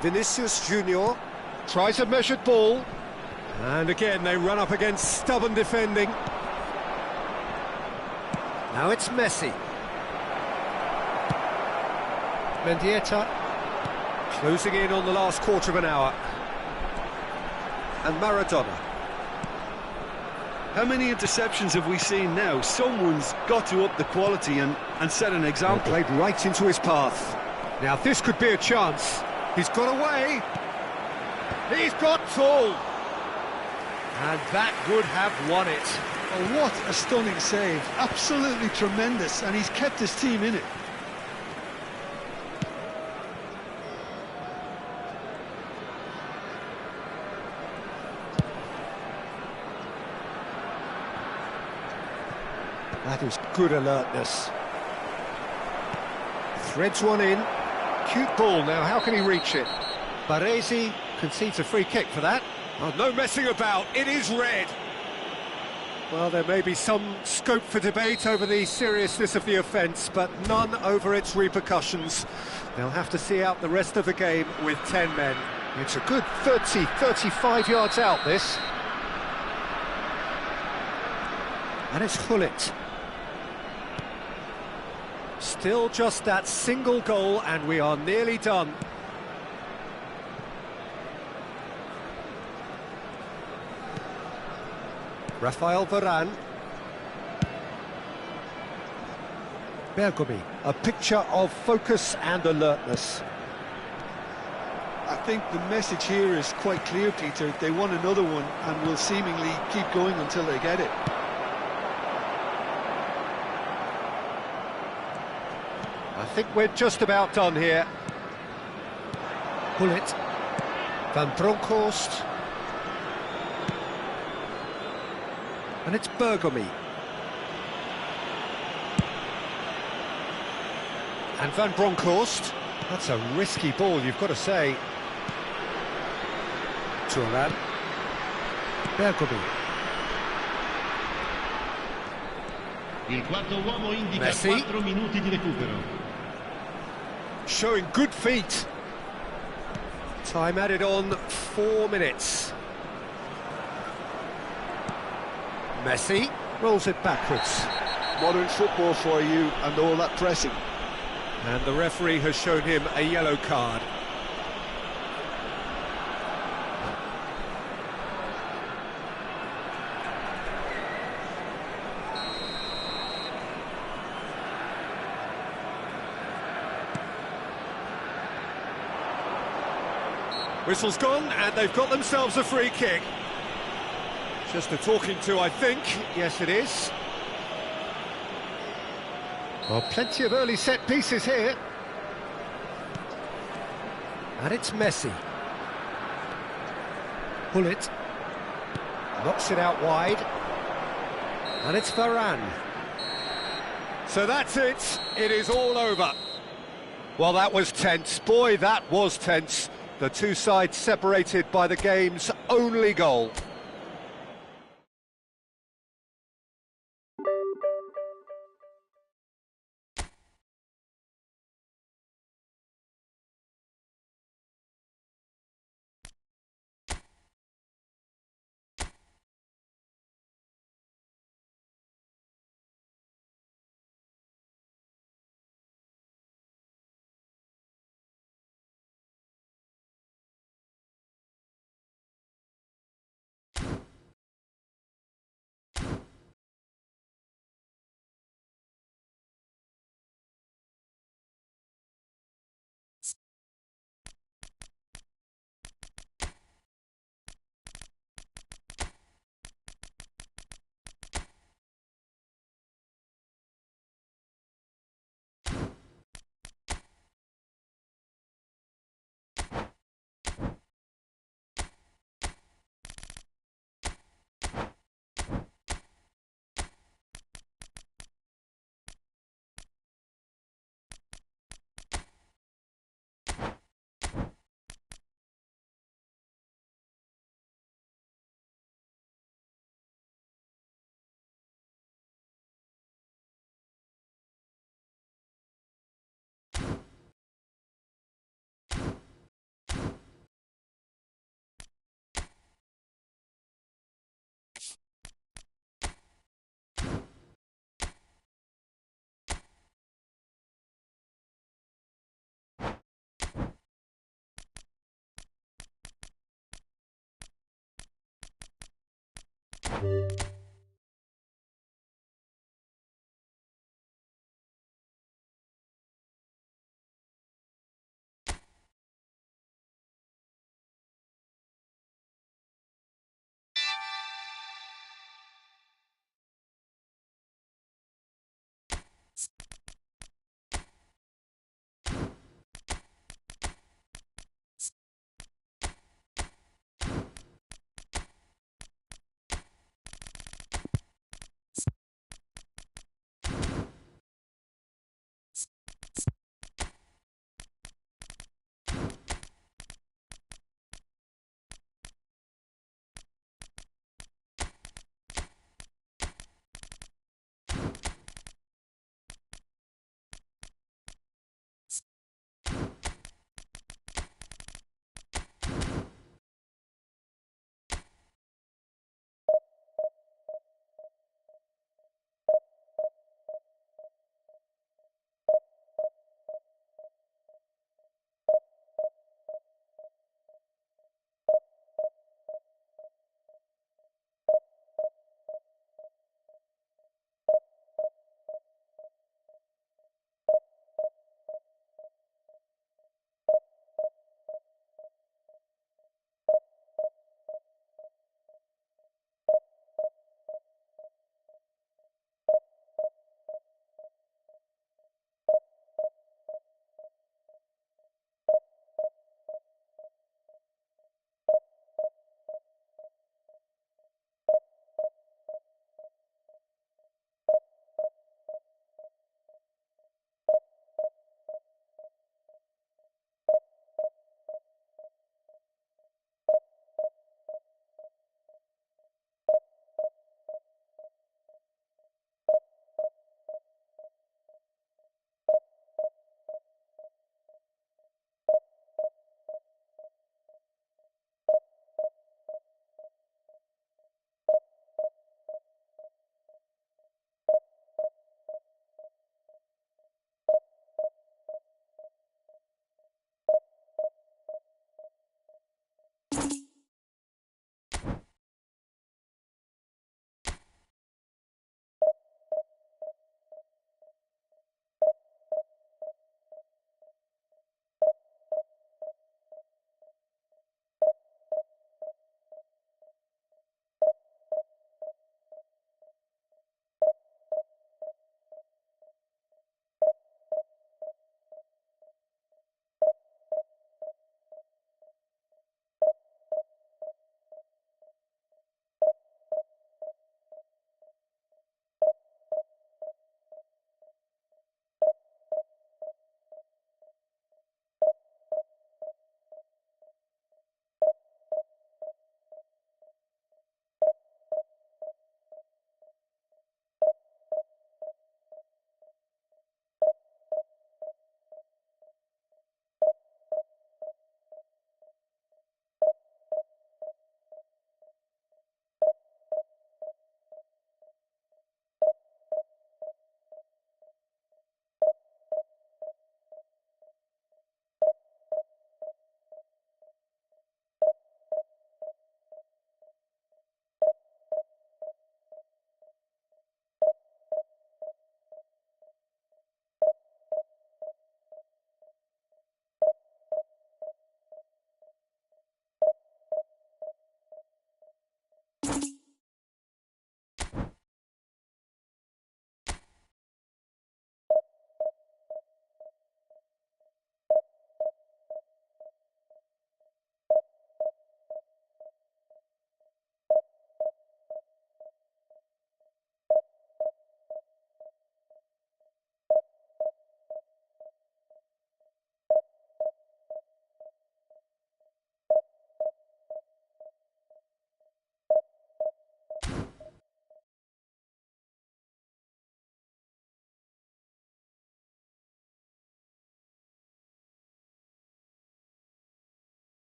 [SPEAKER 1] Vinicius Junior tries a measured ball. And again, they run up against stubborn defending. Now it's Messi. Mendieta closing in on the last quarter of an hour. And Maradona.
[SPEAKER 2] How many interceptions have we seen now? Someone's got to up the quality and set an example.
[SPEAKER 1] Played right into his path. Now this could be a chance. He's got away. He's got tall. And that would have won it.
[SPEAKER 2] Oh, what a stunning save. Absolutely tremendous. And he's kept his team in it.
[SPEAKER 1] That is good alertness. Threads one in. Cute ball now, how can he reach it? Baresi concedes a free kick for that. Oh, no messing about, it is red. Well, there may be some scope for debate over the seriousness of the offence, but none over its repercussions. They'll have to see out the rest of the game with 10 men. It's a good 30, 35 yards out, this. And it's Gullit. Still just that single goal, and we are nearly done. Rafael Varane. Bergomi, a picture of focus and alertness.
[SPEAKER 2] I think the message here is quite clear, Peter. They want another one and will seemingly keep going until they get it.
[SPEAKER 1] I think we're just about done here. Pull it. Van Bronckhorst. And it's Bergomi. And Van Bronckhorst. That's a risky ball, you've got to say. Turan. Bergomi.
[SPEAKER 4] Il quarto uomo indica
[SPEAKER 1] Messi.
[SPEAKER 4] 4 minuti di recupero.
[SPEAKER 1] Showing good feet. Time added on 4 minutes. Messi rolls it backwards.
[SPEAKER 2] Modern football for you and all that pressing.
[SPEAKER 1] And the referee has shown him a yellow card. Whistle's gone, and they've got themselves a free kick. Just a talking to, I think. Yes, it is. Well, plenty of early set pieces here. And it's Messi. Pull it. Knocks it out wide. And it's Varane. So that's it. It is all over. Well, that was tense. Boy, that was tense. The two sides separated by the game's only goal.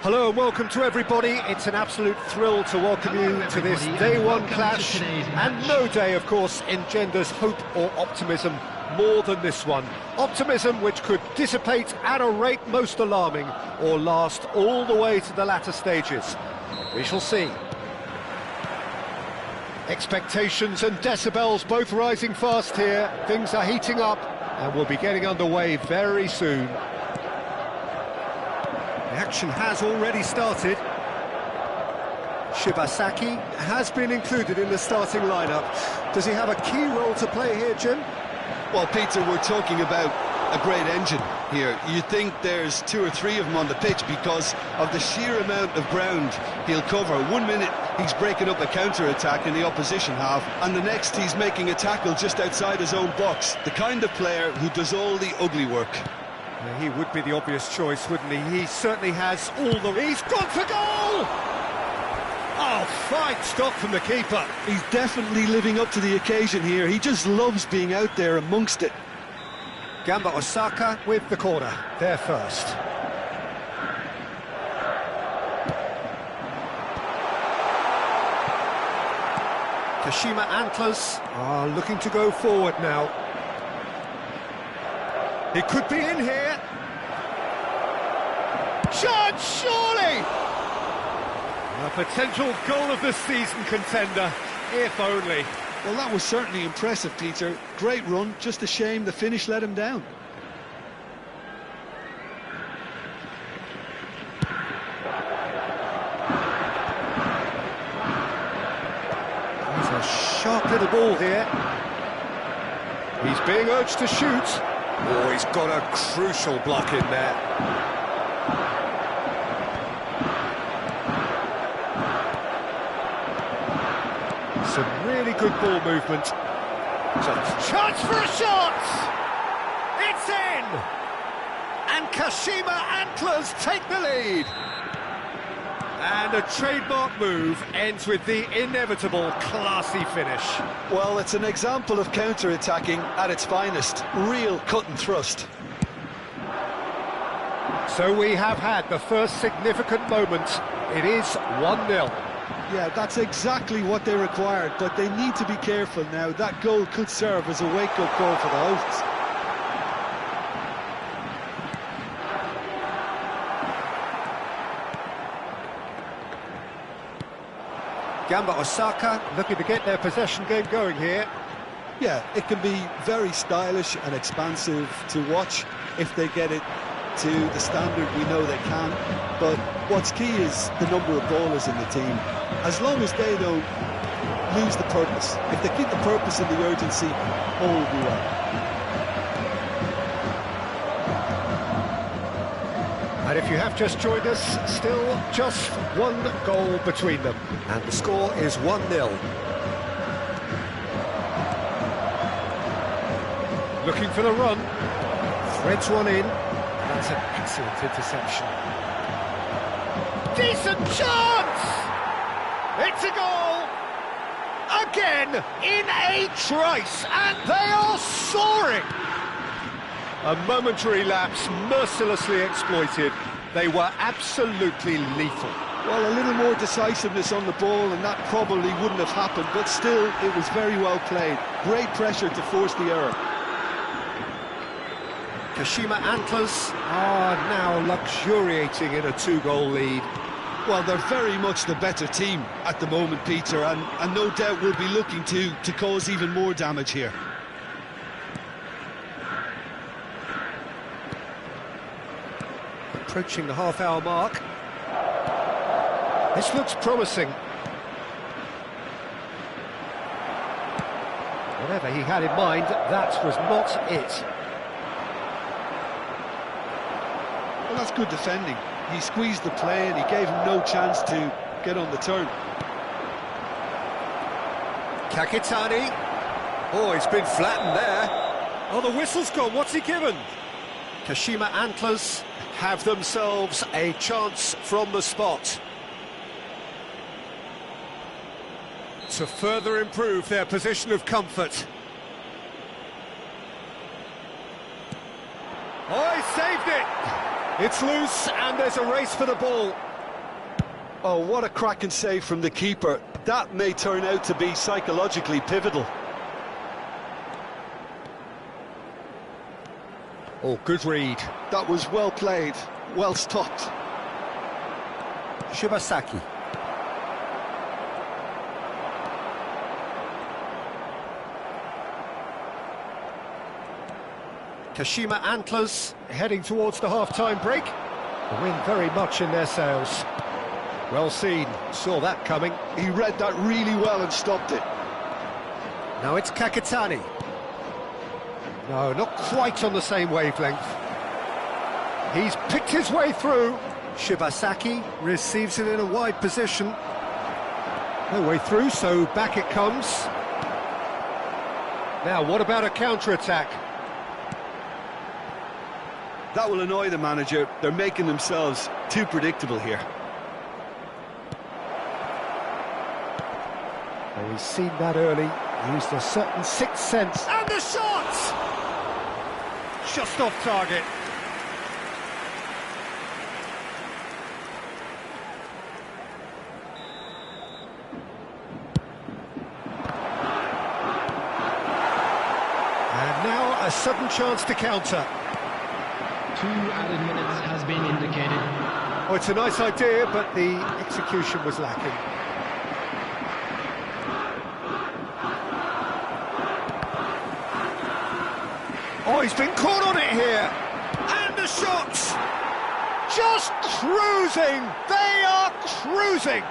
[SPEAKER 1] Hello and welcome to everybody. It's an absolute thrill to welcome you to this day one clash, and no day, of course, engenders hope or optimism more than this one. Optimism which could dissipate at a rate most alarming or last all the way to the latter stages. We shall see. Expectations and decibels both rising fast here. Things are heating up and we'll be getting underway very soon. The action has already started. Shibasaki has been included in the starting lineup. Does he have a key role to play here, Jim?
[SPEAKER 2] Well, Peter, we're talking about a great engine here. You think there's 2 or 3 of them on the pitch because of the sheer amount of ground he'll cover. 1 minute he's breaking up a counter-attack in the opposition half, and the next he's making a tackle just outside his own box. The kind of player who does all the ugly work.
[SPEAKER 1] Yeah, he would be the obvious choice, wouldn't he? He certainly has all the... He's gone for goal! Oh, fine stop from the keeper.
[SPEAKER 2] He's definitely living up to the occasion here. He just loves being out there amongst it.
[SPEAKER 1] Gamba Osaka with the corner, there first. Kashima Antlers are looking to go forward now. He could be in here. Shot, surely! A potential goal of the season contender, if only.
[SPEAKER 2] Well, that was certainly impressive, Peter. Great run, just a shame the finish let him down.
[SPEAKER 1] There's a sharp little ball here. He's being urged to shoot. Oh, he's got a crucial block in there. Some really good ball movement. Chance for a shot! It's in! And Kashima Antlers take the lead. And a trademark move ends with the inevitable classy finish.
[SPEAKER 2] Well, it's an example of counter-attacking at its finest. Real cut and thrust.
[SPEAKER 1] So we have had the first significant moment. It is 1-0.
[SPEAKER 2] Yeah, that's exactly what they required, but they need to be careful now. That goal could serve as a wake-up call for the hosts.
[SPEAKER 1] Gamba Osaka looking to get their possession game going here.
[SPEAKER 2] Yeah, it can be very stylish and expansive to watch if they get it to the standard we know they can, but what's key is the number of ballers in the team. As long as they don't lose the purpose, if they keep the purpose and the urgency, all will be well.
[SPEAKER 1] And if you have just joined us, still just 1 goal between them, and the score is 1-0. Looking for the run, threads one in. That's an excellent interception. Decent chance! It's a goal! Again, in a trice, and they are soaring! A momentary lapse, mercilessly exploited. They were absolutely lethal.
[SPEAKER 2] Well, a little more decisiveness on the ball, and that probably wouldn't have happened, but still, it was very well played. Great pressure to force the error.
[SPEAKER 1] Kashima Antlers are now luxuriating in a 2-goal lead.
[SPEAKER 2] Well, they're very much the better team at the moment, Peter, and no doubt will be looking to cause even more damage here.
[SPEAKER 1] Approaching the half-hour mark. This looks promising. Whatever he had in mind, that was not it.
[SPEAKER 2] Well, that's good defending. He squeezed the play and he gave him no chance to get on the turn.
[SPEAKER 1] Kakitani. Oh, he's been flattened there. Oh, the whistle's gone. What's he given? Kashima Antlers have themselves a chance from the spot to further improve their position of comfort. Oh, he saved it! It's loose and there's a race for the ball.
[SPEAKER 2] Oh, what a cracking save from the keeper. That may turn out to be psychologically pivotal.
[SPEAKER 1] Oh, good read.
[SPEAKER 2] That was well played, well stopped.
[SPEAKER 1] Shibasaki. Kashima Antlers heading towards the half-time break. The wind very much in their sails. Well seen, saw that coming.
[SPEAKER 2] He read that really well and stopped it.
[SPEAKER 1] Now it's Kakitani. No, not quite on the same wavelength. He's picked his way through. Shibasaki receives it in a wide position. No way through, so back it comes. Now, what about a counter-attack?
[SPEAKER 2] That will annoy the manager. They're making themselves too predictable here.
[SPEAKER 1] Oh, he's seen that early, used a certain sixth sense. And the shot! Just off target. And now a sudden chance to counter.
[SPEAKER 3] 2 added minutes has been indicated.
[SPEAKER 1] Oh, it's a nice idea, but the execution was lacking. Oh, he's been caught on it here. And the shots! Just cruising! They are cruising!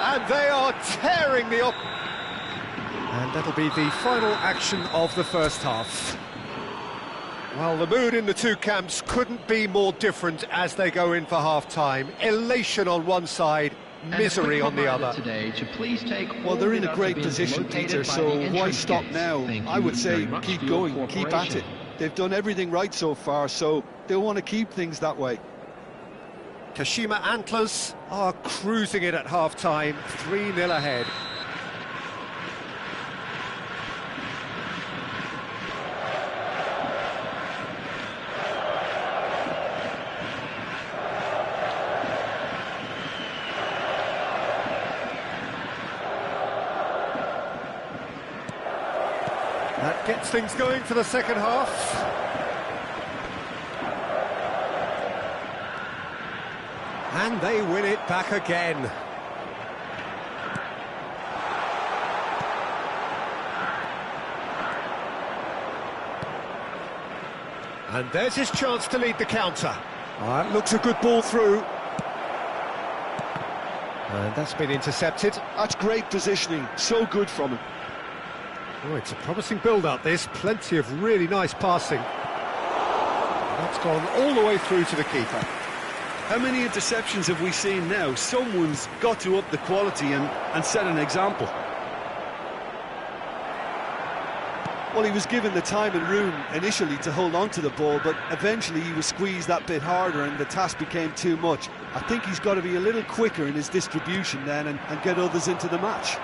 [SPEAKER 1] And they are tearing the And that'll be the final action of the first half. Well, the mood in the two camps couldn't be more different as they go in for half-time. Elation on one side, misery on the other.
[SPEAKER 3] Today to please take
[SPEAKER 2] well, they're in a great position, Peter, so why stop now? I would say keep going, keep at it. They've done everything right so far, so they'll want to keep things that way.
[SPEAKER 1] Kashima Antlers are cruising it at half-time, 3-0 ahead. That gets things going for the second half. And they win it back again. And there's his chance to lead the counter. It looks a good ball through. And that's been intercepted.
[SPEAKER 2] That's great positioning, so good from him.
[SPEAKER 1] Oh, it's a promising build-up, this. Plenty of really nice passing. That's gone all the way through to the keeper.
[SPEAKER 2] How many interceptions have we seen now? Someone's got to up the quality and set an example. Well, he was given the time and room initially to hold on to the ball, but eventually he was squeezed that bit harder and the task became too much. I think he's got to be a little quicker in his distribution then and get others into the match.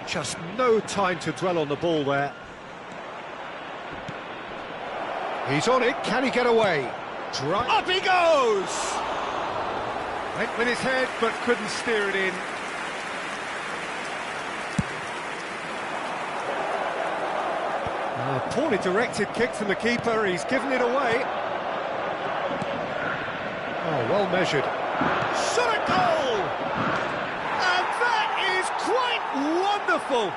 [SPEAKER 1] Just no time to dwell on the ball there. He's on it, can he get away? Up he goes! Went with his head, but couldn't steer it in. A poorly directed kick from the keeper, he's given it away. Oh, well measured. Shot a goal! And that is quite wonderful!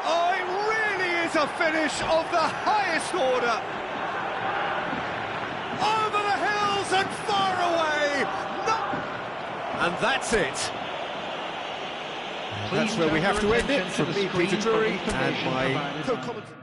[SPEAKER 1] Oh, it really is a finish of the highest order! Over the hills and far away! No! And that's it. That's where we have to end it. From me, Peter Drury, and my co-commentator.